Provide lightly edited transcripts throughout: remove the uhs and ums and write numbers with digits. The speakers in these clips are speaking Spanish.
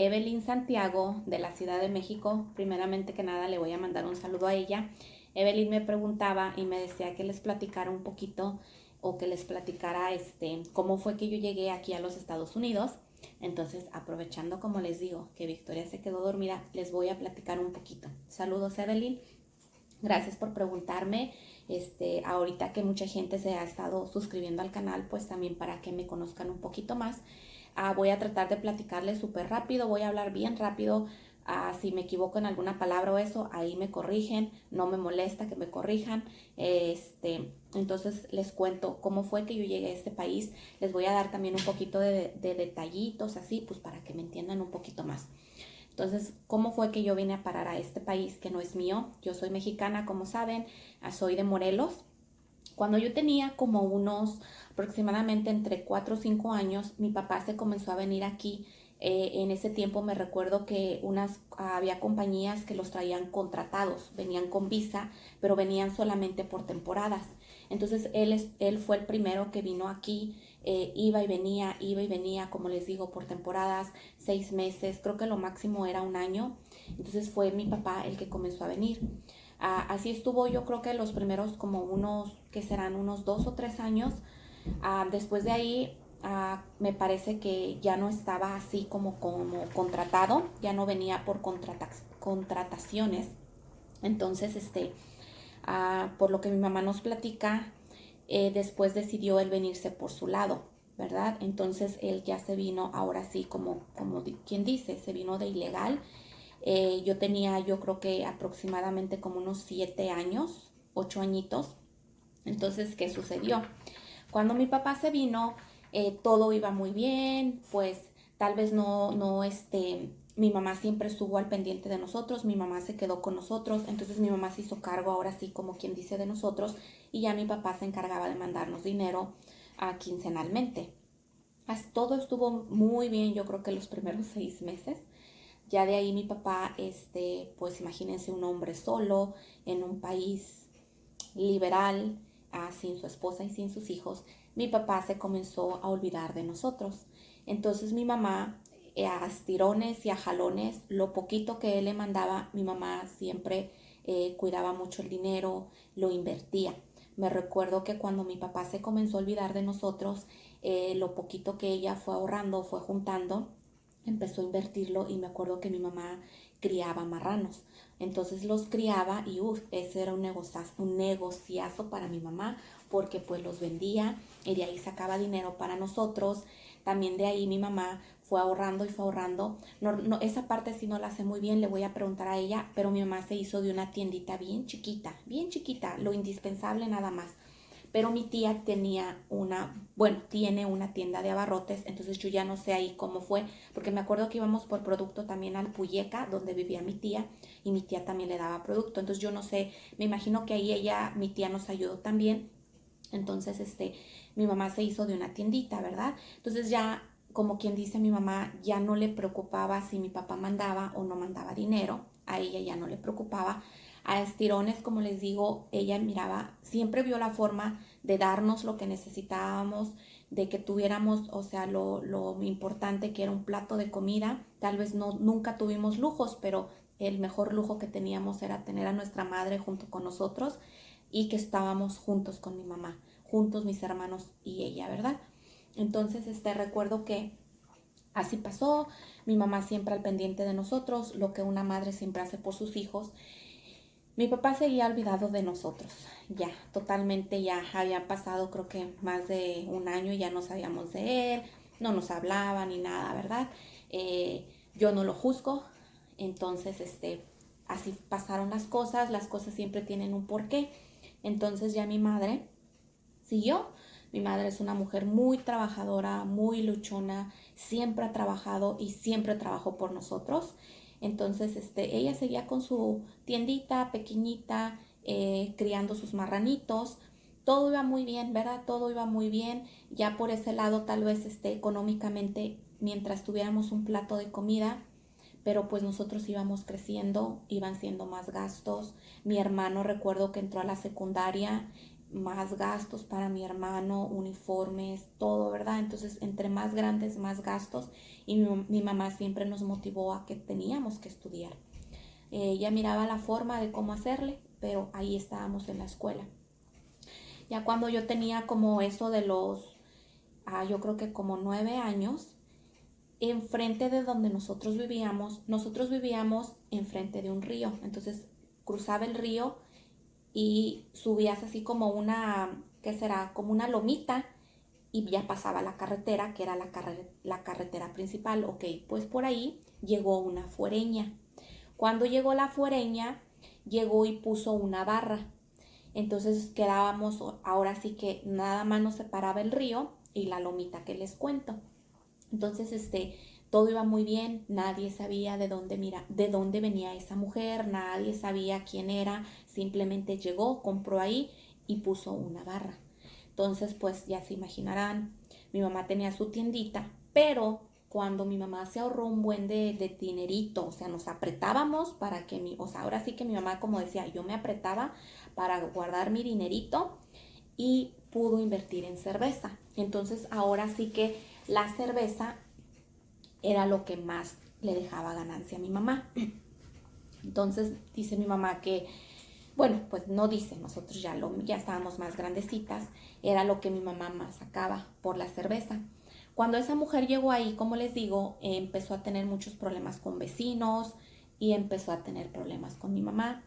Evelyn Santiago de la Ciudad de México. Primeramente que nada le voy a mandar un saludo a ella. Evelyn me preguntaba y me decía que les platicara un poquito o que les platicara cómo fue que yo llegué aquí a los Estados Unidos. Entonces, aprovechando, como les digo, que Victoria se quedó dormida, les voy a platicar un poquito. Saludos, Evelyn. Gracias por preguntarme. Ahorita que mucha gente se ha estado suscribiendo al canal, pues también para que me conozcan un poquito más. Voy a tratar de platicarles súper rápido, voy a hablar bien rápido. Si me equivoco en alguna palabra o eso, ahí me corrigen, no me molesta que me corrijan. Entonces les cuento cómo fue que yo llegué a este país. Les voy a dar también un poquito de detallitos así, pues para que me entiendan un poquito más. Entonces, ¿cómo fue que yo vine a parar a este país que no es mío? Yo soy mexicana, como saben, soy de Morelos. Cuando yo tenía como unos aproximadamente entre 4 o 5 años, mi papá se comenzó a venir aquí. En ese tiempo me recuerdo que había compañías que los traían contratados, venían con visa, pero venían solamente por temporadas. Entonces él fue el primero que vino aquí, iba y venía, como les digo, por temporadas, 6 meses, creo que lo máximo era un año. Entonces fue mi papá el que comenzó a venir. Así estuvo yo creo que los primeros como que serán unos 2 o 3 años. Después de ahí me parece que ya no estaba así como contratado, ya no venía por contrataciones. Entonces, por lo que mi mamá nos platica, después decidió él venirse por su lado, ¿verdad? Entonces él ya se vino ahora sí como quien dice, se vino de ilegal. Yo tenía, yo creo que aproximadamente como unos 7 años, 8 añitos. Entonces, ¿qué sucedió? Cuando mi papá se vino, todo iba muy bien, pues tal vez mi mamá siempre estuvo al pendiente de nosotros, mi mamá se quedó con nosotros, entonces mi mamá se hizo cargo ahora sí como quien dice de nosotros y ya mi papá se encargaba de mandarnos dinero quincenalmente. Todo estuvo muy bien, yo creo que los primeros 6 meses. Ya de ahí mi papá, pues imagínense un hombre solo en un país liberal, sin su esposa y sin sus hijos, mi papá se comenzó a olvidar de nosotros. Entonces mi mamá, a estirones y a jalones, lo poquito que él le mandaba, mi mamá siempre cuidaba mucho el dinero, lo invertía. Me recuerdo que cuando mi papá se comenzó a olvidar de nosotros, lo poquito que ella fue ahorrando, fue juntando, empezó a invertirlo y me acuerdo que mi mamá criaba marranos. Entonces los criaba y ese era un negociazo para mi mamá porque pues los vendía y de ahí sacaba dinero para nosotros. También de ahí mi mamá fue ahorrando y fue ahorrando. No, esa parte sí no la sé muy bien, le voy a preguntar a ella, pero mi mamá se hizo de una tiendita bien chiquita, lo indispensable nada más. Pero mi tía tiene una tienda de abarrotes, entonces yo ya no sé ahí cómo fue, porque me acuerdo que íbamos por producto también al Puyeca, donde vivía mi tía, y mi tía también le daba producto, entonces yo no sé, me imagino que ahí mi tía nos ayudó también, entonces mi mamá se hizo de una tiendita, ¿verdad? Entonces ya, como quien dice, mi mamá ya no le preocupaba si mi papá mandaba o no mandaba dinero, a ella ya no le preocupaba. A estirones, como les digo, ella miraba, siempre vio la forma de darnos lo que necesitábamos, de que tuviéramos, o sea, lo importante que era un plato de comida. Tal vez nunca tuvimos lujos, pero el mejor lujo que teníamos era tener a nuestra madre junto con nosotros y que estábamos juntos con mi mamá, juntos mis hermanos y ella, ¿verdad? Entonces, recuerdo que así pasó, mi mamá siempre al pendiente de nosotros, lo que una madre siempre hace por sus hijos. Mi papá seguía olvidado de nosotros, ya, totalmente ya había pasado creo que más de un año y ya no sabíamos de él, no nos hablaba ni nada, ¿verdad? Yo no lo juzgo, entonces así pasaron las cosas siempre tienen un porqué. Entonces ya mi madre siguió. Mi madre es una mujer muy trabajadora, muy luchona, siempre ha trabajado y siempre trabajó por nosotros. Entonces, ella seguía con su tiendita pequeñita, criando sus marranitos. Todo iba muy bien, ¿verdad? Todo iba muy bien. Ya por ese lado, tal vez, económicamente, mientras tuviéramos un plato de comida, pero pues nosotros íbamos creciendo, iban siendo más gastos. Mi hermano recuerdo que entró a la secundaria más gastos para mi hermano, uniformes, todo, ¿verdad? Entonces, entre más grandes, más gastos. Y mi mamá siempre nos motivó a que teníamos que estudiar. Ella miraba la forma de cómo hacerle, pero ahí estábamos en la escuela. Ya cuando yo tenía como eso de los, yo creo que como 9 años, enfrente de donde nosotros vivíamos enfrente de un río. Entonces cruzaba el río y subías así como una, ¿qué será? Como una lomita y ya pasaba la carretera, que era la carretera principal. Ok, pues por ahí llegó una fuereña. Cuando llegó la fuereña, llegó y puso una barra. Entonces quedábamos, ahora sí que nada más nos separaba el río y la lomita que les cuento. Entonces, todo iba muy bien, nadie sabía de dónde venía esa mujer, nadie sabía quién era, simplemente llegó, compró ahí y puso una barra. Entonces, pues ya se imaginarán, mi mamá tenía su tiendita, pero cuando mi mamá se ahorró un buen de dinerito, o sea, nos apretábamos para que o sea, ahora sí que mi mamá, como decía, yo me apretaba para guardar mi dinerito y pudo invertir en cerveza. Entonces, ahora sí que la cerveza era lo que más le dejaba ganancia a mi mamá. Entonces dice mi mamá que, bueno, pues no dice, nosotros ya estábamos más grandecitas, era lo que mi mamá más sacaba por la cerveza. Cuando esa mujer llegó ahí, como les digo, empezó a tener muchos problemas con vecinos y empezó a tener problemas con mi mamá.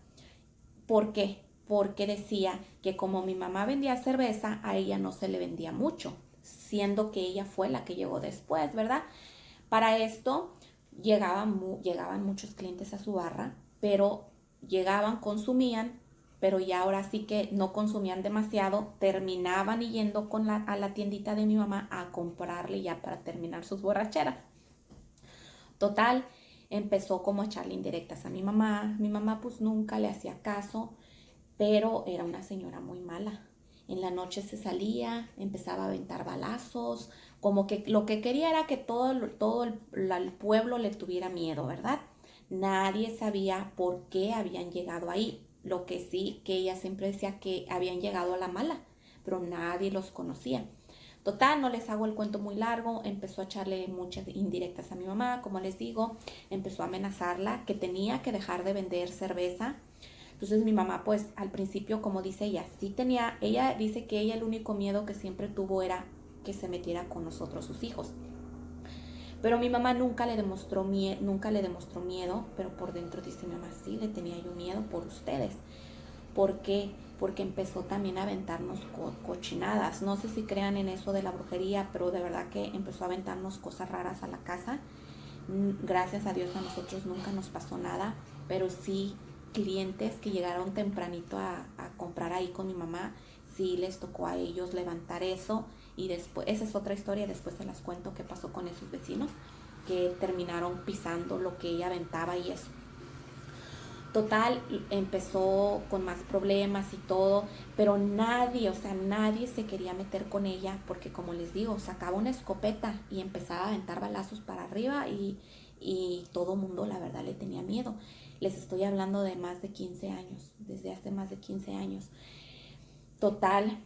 ¿Por qué? Porque decía que como mi mamá vendía cerveza, a ella no se le vendía mucho, siendo que ella fue la que llegó después, ¿verdad? Para esto llegaban muchos clientes a su barra, pero llegaban, consumían, pero ya ahora sí que no consumían demasiado, terminaban yendo a la tiendita de mi mamá a comprarle ya para terminar sus borracheras. Total, empezó como a echarle indirectas a mi mamá. Mi mamá pues nunca le hacía caso, pero era una señora muy mala. En la noche se salía, empezaba a aventar balazos, como que lo que quería era que todo el pueblo le tuviera miedo, ¿verdad? Nadie sabía por qué habían llegado ahí. Lo que sí, que ella siempre decía que habían llegado a la mala, pero nadie los conocía. Total, no les hago el cuento muy largo, empezó a echarle muchas indirectas a mi mamá, como les digo, empezó a amenazarla que tenía que dejar de vender cerveza. Entonces mi mamá, pues al principio, como dice ella, ella dice que ella el único miedo que siempre tuvo era que se metiera con nosotros, sus hijos. Pero mi mamá nunca le demostró miedo, pero por dentro dice mi mamá, sí, le tenía yo miedo por ustedes. ¿Por qué? Porque empezó también a aventarnos cochinadas. No sé si crean en eso de la brujería, pero de verdad que empezó a aventarnos cosas raras a la casa. Gracias a Dios a nosotros nunca nos pasó nada, pero sí clientes que llegaron tempranito a comprar ahí con mi mamá, sí les tocó a ellos levantar eso y después, esa es otra historia, después se las cuento qué pasó con esos vecinos que terminaron pisando lo que ella aventaba y eso. Total, empezó con más problemas y todo, pero nadie, o sea, nadie se quería meter con ella porque como les digo, sacaba una escopeta y empezaba a aventar balazos para arriba y todo mundo la verdad le tenía miedo. Les estoy hablando de más de 15 años, desde hace más de 15 años. Total,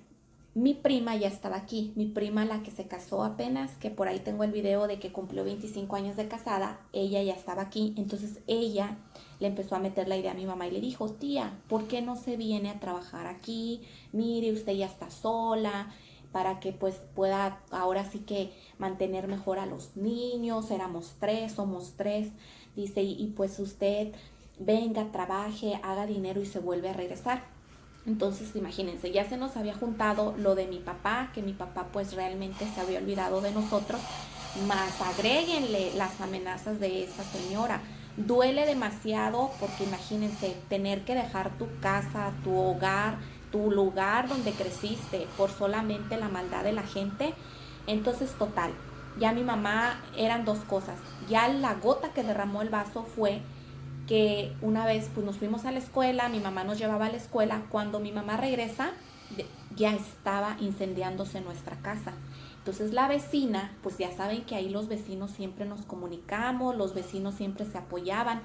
mi prima ya estaba aquí, mi prima la que se casó apenas, que por ahí tengo el video de que cumplió 25 años de casada, ella ya estaba aquí, entonces ella le empezó a meter la idea a mi mamá y le dijo, tía, ¿por qué no se viene a trabajar aquí? Mire, usted ya está sola, para que pues pueda ahora sí que mantener mejor a los niños, somos tres, dice, y pues usted venga, trabaje, haga dinero y se vuelve a regresar. Entonces imagínense, ya se nos había juntado lo de mi papá, que mi papá pues realmente se había olvidado de nosotros, más agréguenle las amenazas de esa señora. Duele demasiado porque imagínense tener que dejar tu casa, tu hogar, tu lugar donde creciste por solamente la maldad de la gente. Entonces total, ya mi mamá eran dos cosas. Ya la gota que derramó el vaso fue que una vez pues nos fuimos a la escuela, mi mamá nos llevaba a la escuela, cuando mi mamá regresa ya estaba incendiándose nuestra casa. Entonces la vecina, pues ya saben que ahí los vecinos siempre nos comunicamos, los vecinos siempre se apoyaban.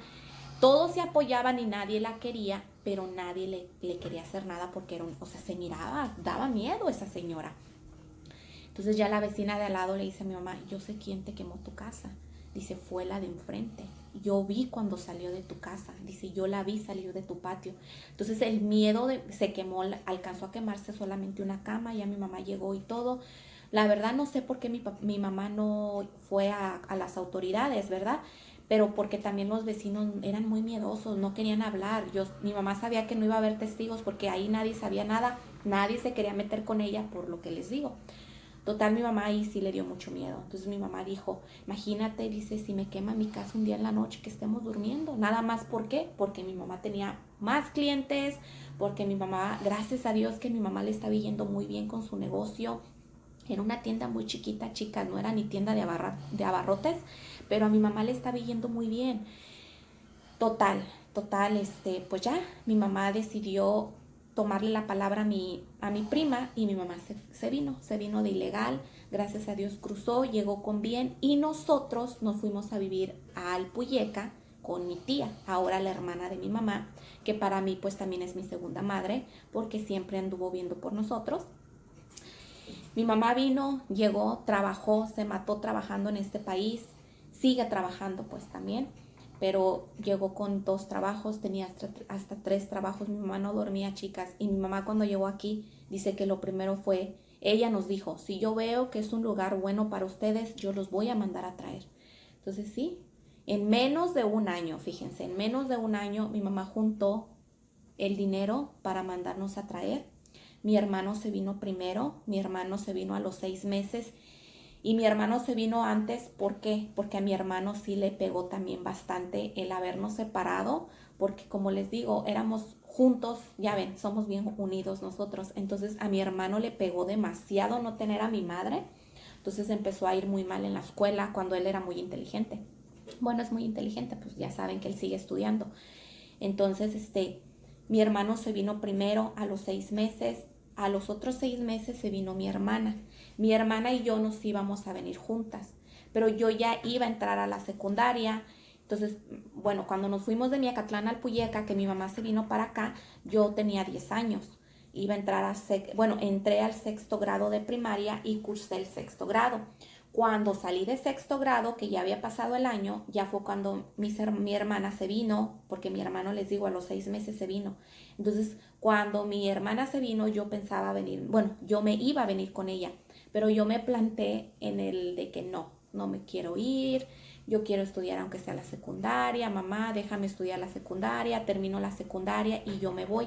Todos se apoyaban y nadie la quería, pero nadie le quería hacer nada porque o sea, se miraba, daba miedo esa señora. Entonces ya la vecina de al lado le dice a mi mamá, yo sé quién te quemó tu casa. Dice, fue la de enfrente. Yo vi cuando salió de tu casa. Dice, yo la vi salir de tu patio. Entonces el miedo se quemó, alcanzó a quemarse solamente una cama. Ya mi mamá llegó y todo. La verdad no sé por qué mi mamá no fue a las autoridades, ¿verdad? Pero porque también los vecinos eran muy miedosos, no querían hablar. Mi mamá sabía que no iba a haber testigos porque ahí nadie sabía nada. Nadie se quería meter con ella por lo que les digo. Total, mi mamá ahí sí le dio mucho miedo. Entonces mi mamá dijo, imagínate, dice, si me quema mi casa un día en la noche que estemos durmiendo. Nada más, ¿por qué? Porque mi mamá tenía más clientes, porque mi mamá, gracias a Dios que mi mamá le estaba yendo muy bien con su negocio. Era una tienda muy chiquita, chicas, no era ni tienda de abarrotes, pero a mi mamá le estaba yendo muy bien. Total, pues ya, mi mamá decidió tomarle la palabra a mi prima y mi mamá se vino de ilegal, gracias a Dios cruzó, llegó con bien y nosotros nos fuimos a vivir a Alpuyeca con mi tía, ahora la hermana de mi mamá, que para mí pues también es mi segunda madre, porque siempre anduvo viendo por nosotros. Mi mamá vino, llegó, trabajó, se mató trabajando en este país, sigue trabajando pues también, pero llegó con 2 trabajos, tenía hasta 3 trabajos. Mi mamá no dormía, chicas, y mi mamá cuando llegó aquí dice que lo primero fue, ella nos dijo, si yo veo que es un lugar bueno para ustedes, yo los voy a mandar a traer. Entonces sí, en menos de un año, fíjense, en menos de un año mi mamá juntó el dinero para mandarnos a traer. Mi hermano se vino primero, mi hermano se vino a los 6 meses y mi hermano se vino antes. ¿Por qué? Porque a mi hermano sí le pegó también bastante el habernos separado, porque como les digo, éramos juntos, ya ven, somos bien unidos nosotros. Entonces a mi hermano le pegó demasiado no tener a mi madre. Entonces empezó a ir muy mal en la escuela cuando él era muy inteligente. Bueno, es muy inteligente, pues ya saben que él sigue estudiando. Entonces, mi hermano se vino primero a los 6 meses, a los otros 6 meses se vino mi hermana. Mi hermana y yo nos íbamos a venir juntas, pero yo ya iba a entrar a la secundaria. Entonces, bueno, cuando nos fuimos de Miacatlán al Puyeca, que mi mamá se vino para acá, yo tenía 10 años. Iba a entrar entré al 6º grado de primaria y cursé el 6º grado. Cuando salí de 6º grado, que ya había pasado el año, ya fue cuando mi hermana se vino, porque mi hermano, les digo, a los 6 meses se vino. Entonces, cuando mi hermana se vino, yo pensaba venir, bueno, yo me iba a venir con ella, pero yo me planté en el de que no me quiero ir, yo quiero estudiar aunque sea la secundaria, mamá, déjame estudiar la secundaria, termino la secundaria y yo me voy.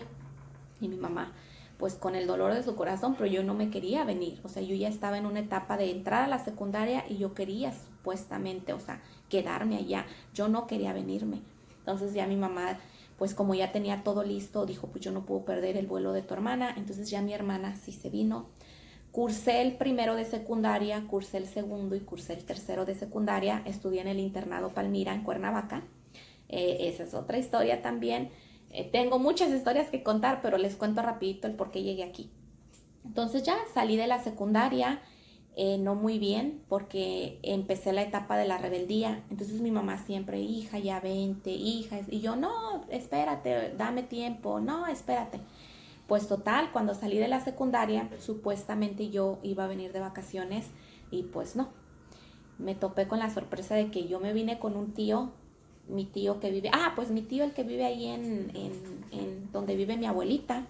Y mi mamá, pues con el dolor de su corazón, pero yo no me quería venir. O sea, yo ya estaba en una etapa de entrar a la secundaria y yo quería supuestamente, o sea, quedarme allá. Yo no quería venirme. Entonces ya mi mamá, pues como ya tenía todo listo, dijo, pues yo no puedo perder el vuelo de tu hermana. Entonces ya mi hermana sí se vino. Cursé el primero de secundaria, cursé el segundo y cursé el tercero de secundaria. Estudié en el internado Palmira en Cuernavaca. Esa es otra historia también. Tengo muchas historias que contar, pero les cuento rapidito el por qué llegué aquí. Entonces ya salí de la secundaria, no muy bien, porque empecé la etapa de la rebeldía. Entonces mi mamá siempre, hija, ya vente, hija. Y yo, no, espérate, dame tiempo, no, espérate. Pues total, cuando salí de la secundaria, supuestamente yo iba a venir de vacaciones y pues no. Me topé con la sorpresa de que yo me vine con un tío, mi tío que vive, pues mi tío el que vive ahí en donde vive mi abuelita.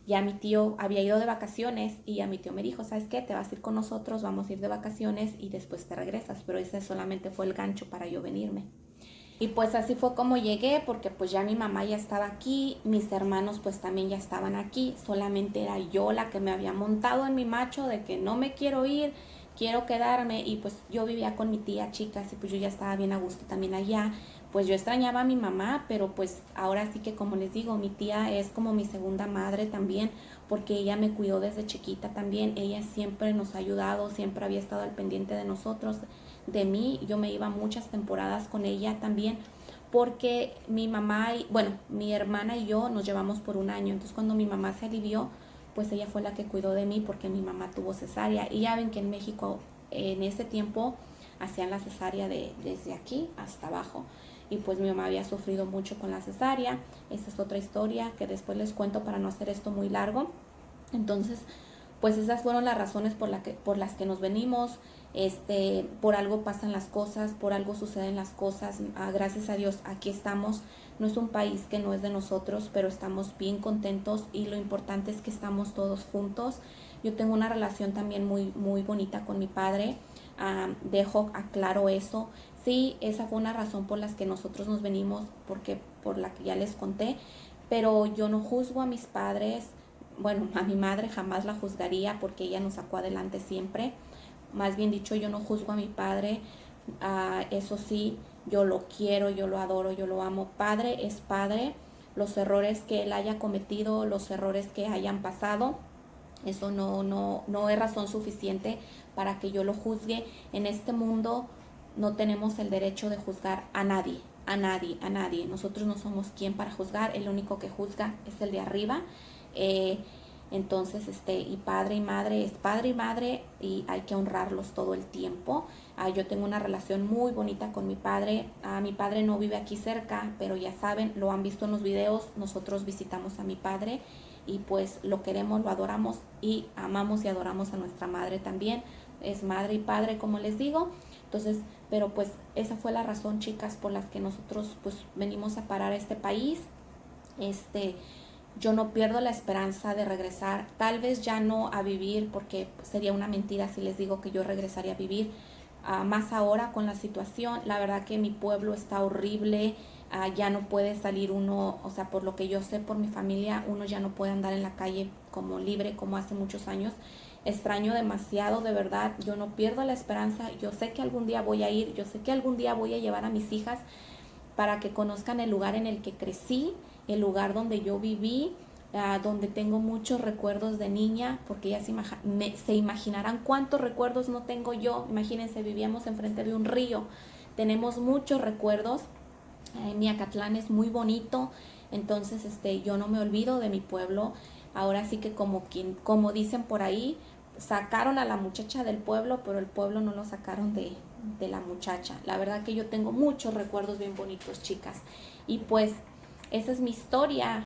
Ya mi tío había ido de vacaciones y a mi tío me dijo, ¿sabes qué? Te vas a ir con nosotros, vamos a ir de vacaciones y después te regresas. Pero ese solamente fue el gancho para yo venirme. Y pues así fue como llegué, porque pues ya mi mamá ya estaba aquí, mis hermanos pues también ya estaban aquí, solamente era yo la que me había montado en mi macho de que no me quiero ir, quiero quedarme. Y pues yo vivía con mi tía, chicas, y pues yo ya estaba bien a gusto también allá. Pues yo extrañaba a mi mamá, pero pues ahora sí que, como les digo, mi tía es como mi segunda madre también, porque ella me cuidó desde chiquita también. Ella siempre nos ha ayudado, siempre había estado al pendiente de nosotros, de mí. Yo me iba muchas temporadas con ella también, porque mi mamá, mi hermana y yo nos llevamos por un año. Entonces cuando mi mamá se alivió, pues ella fue la que cuidó de mí, porque mi mamá tuvo cesárea. Y ya ven que en México en ese tiempo hacían la cesárea desde aquí hasta abajo. Y pues mi mamá había sufrido mucho con la cesárea. Esa es otra historia que después les cuento para no hacer esto muy largo. Entonces, pues esas fueron las razones por las que nos venimos. Por algo pasan las cosas, por algo suceden las cosas. Gracias a Dios, aquí estamos. No es un país que no es de nosotros, pero estamos bien contentos y lo importante es que estamos todos juntos. Yo tengo una relación también muy, muy bonita con mi padre. Dejo aclaro eso. Sí, esa fue una razón por las que nosotros nos venimos, por la que ya les conté, pero yo no juzgo a mis padres. Bueno, a mi madre jamás la juzgaría porque ella nos sacó adelante siempre. Más bien dicho, yo no juzgo a mi padre. Eso sí, yo lo quiero, yo lo adoro, yo lo amo. Padre es padre. Los errores que él haya cometido, los errores que hayan pasado, eso no es razón suficiente para que yo lo juzgue. En este mundo no tenemos el derecho de juzgar a nadie, a nadie, a nadie. Nosotros no somos quien para juzgar, el único que juzga es el de arriba. Entonces, y padre y madre es padre y madre y hay que honrarlos todo el tiempo. Yo tengo una relación muy bonita con mi padre. Mi padre no vive aquí cerca, pero ya saben, lo han visto en los videos, nosotros visitamos a mi padre y pues lo queremos, lo adoramos y amamos y adoramos a nuestra madre también. Es madre y padre, como les digo. Entonces, pero pues esa fue la razón, chicas, por las que nosotros pues venimos a parar a este país. Yo no pierdo la esperanza de regresar, tal vez ya no a vivir, porque sería una mentira si les digo que yo regresaría a vivir, más ahora con la situación. La verdad que mi pueblo está horrible, ya no puede salir uno, o sea, por lo que yo sé por mi familia, uno ya no puede andar en la calle como libre como hace muchos años. Extraño demasiado, de verdad, yo no pierdo la esperanza, yo sé que algún día voy a ir, yo sé que algún día voy a llevar a mis hijas para que conozcan el lugar en el que crecí, el lugar donde yo viví, donde tengo muchos recuerdos de niña, porque ya se imaginarán cuántos recuerdos no tengo yo. Imagínense, vivíamos enfrente de un río, tenemos muchos recuerdos. Mi Acatlán es muy bonito, entonces yo no me olvido de mi pueblo. Ahora sí que como dicen por ahí, sacaron a la muchacha del pueblo, pero el pueblo no lo sacaron de la muchacha. La verdad que yo tengo muchos recuerdos bien bonitos, chicas. Y pues esa es mi historia.